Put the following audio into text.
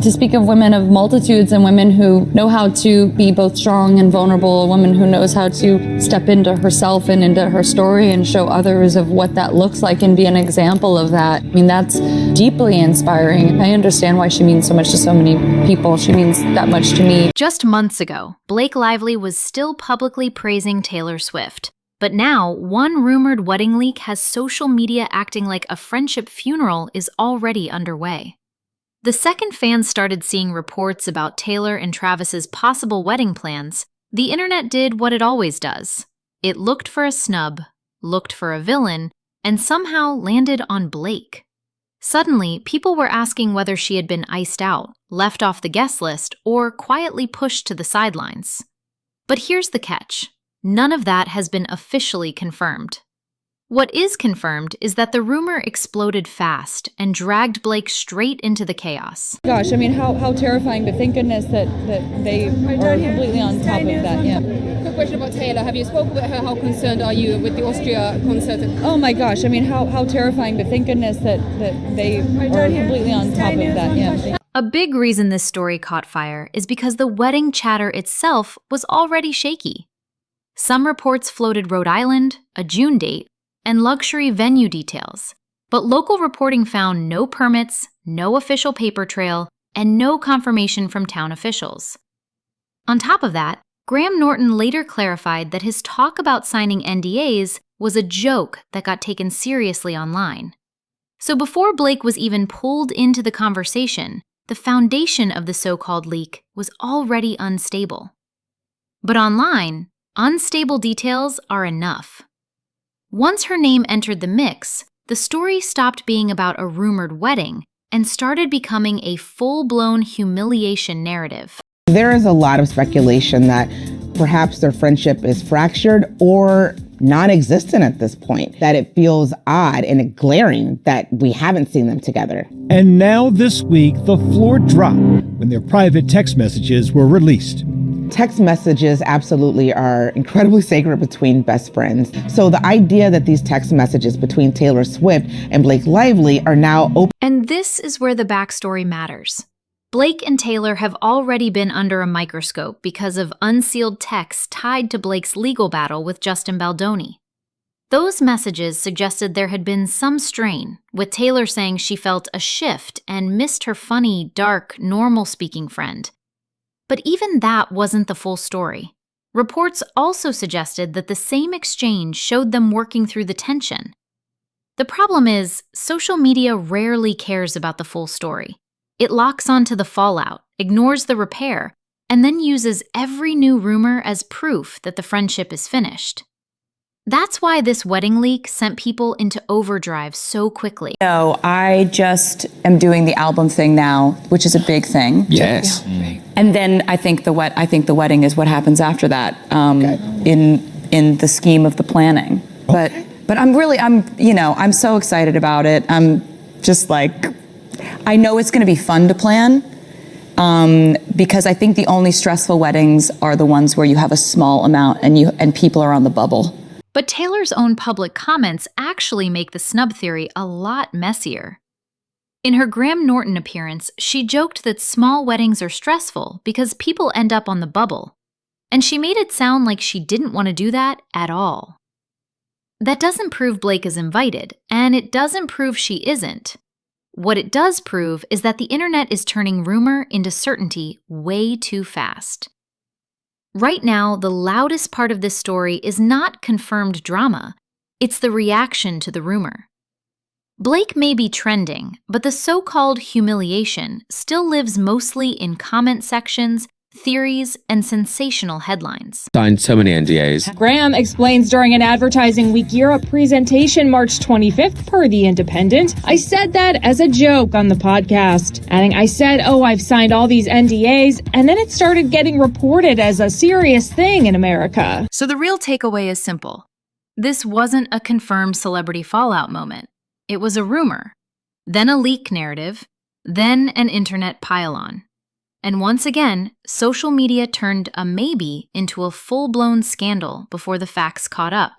To speak of women of multitudes and women who know how to be both strong and vulnerable, a woman who knows how to step into herself and into her story and show others of what that looks like and be an example of that. I mean, that's deeply inspiring. I understand why she means so much to so many people. She means that much to me. Just months ago, Blake Lively was still publicly praising Taylor Swift. But now, one rumored wedding leak has social media acting like a friendship funeral is already underway. The second fans started seeing reports about Taylor and Travis's possible wedding plans, the internet did what it always does. It looked for a snub, looked for a villain, and somehow landed on Blake. Suddenly, people were asking whether she had been iced out, left off the guest list, or quietly pushed to the sidelines. But here's the catch. None of that has been officially confirmed. What is confirmed is that the rumor exploded fast and dragged Blake straight into the chaos. Gosh, I mean, how terrifying, but thank goodness that they are completely on top of that, yeah. Quick question about Taylor. Have you spoken with her? How concerned are you with the Austria concert? Oh my gosh, I mean, how terrifying, but thank goodness that they are completely on top of that, yeah. A big reason this story caught fire is because the wedding chatter itself was already shaky. Some reports floated Rhode Island, a June date, and luxury venue details, but local reporting found no permits, no official paper trail, and no confirmation from town officials. On top of that, Graham Norton later clarified that his talk about signing NDAs was a joke that got taken seriously online. So before Blake was even pulled into the conversation, the foundation of the so-called leak was already unstable. But online, unstable details are enough. Once her name entered the mix, the story stopped being about a rumored wedding and started becoming a full-blown humiliation narrative. There is a lot of speculation that perhaps their friendship is fractured or non-existent at this point, that it feels odd and glaring that we haven't seen them together. And now this week, the floor dropped when their private text messages were released. Text messages absolutely are incredibly sacred between best friends. So the idea that these text messages between Taylor Swift and Blake Lively are now open. And this is where the backstory matters. Blake and Taylor have already been under a microscope because of unsealed texts tied to Blake's legal battle with Justin Baldoni. Those messages suggested there had been some strain, with Taylor saying she felt a shift and missed her funny, dark, normal-speaking friend. But even that wasn't the full story. Reports also suggested that the same exchange showed them working through the tension. The problem is, social media rarely cares about the full story. It locks onto the fallout, ignores the repair, and then uses every new rumor as proof that the friendship is finished. That's why this wedding leak sent people into overdrive so quickly. No, I just am doing the album thing now, which is a big thing. Yes. And then I think the wedding is what happens after that, in the scheme of the planning. Okay. But I'm so excited about it. I'm just like, I know it's going to be fun to plan, because I think the only stressful weddings are the ones where you have a small amount and people are on the bubble. But Taylor's own public comments actually make the snub theory a lot messier. In her Graham Norton appearance, she joked that small weddings are stressful because people end up on the bubble, and she made it sound like she didn't want to do that at all. That doesn't prove Blake is invited, and it doesn't prove she isn't. What it does prove is that the internet is turning rumor into certainty way too fast. Right now, the loudest part of this story is not confirmed drama, it's the reaction to the rumor. Blake may be trending, but the so-called humiliation still lives mostly in comment sections, theories, and sensational headlines. Signed so many NDAs. Graham explains during an Advertising Week Europe presentation March 25th per The Independent. I said that as a joke on the podcast, adding, I said, I've signed all these NDAs, and then it started getting reported as a serious thing in America. So the real takeaway is simple. This wasn't a confirmed celebrity fallout moment. It was a rumor, then a leak narrative, then an internet pile-on. And once again, social media turned a maybe into a full-blown scandal before the facts caught up.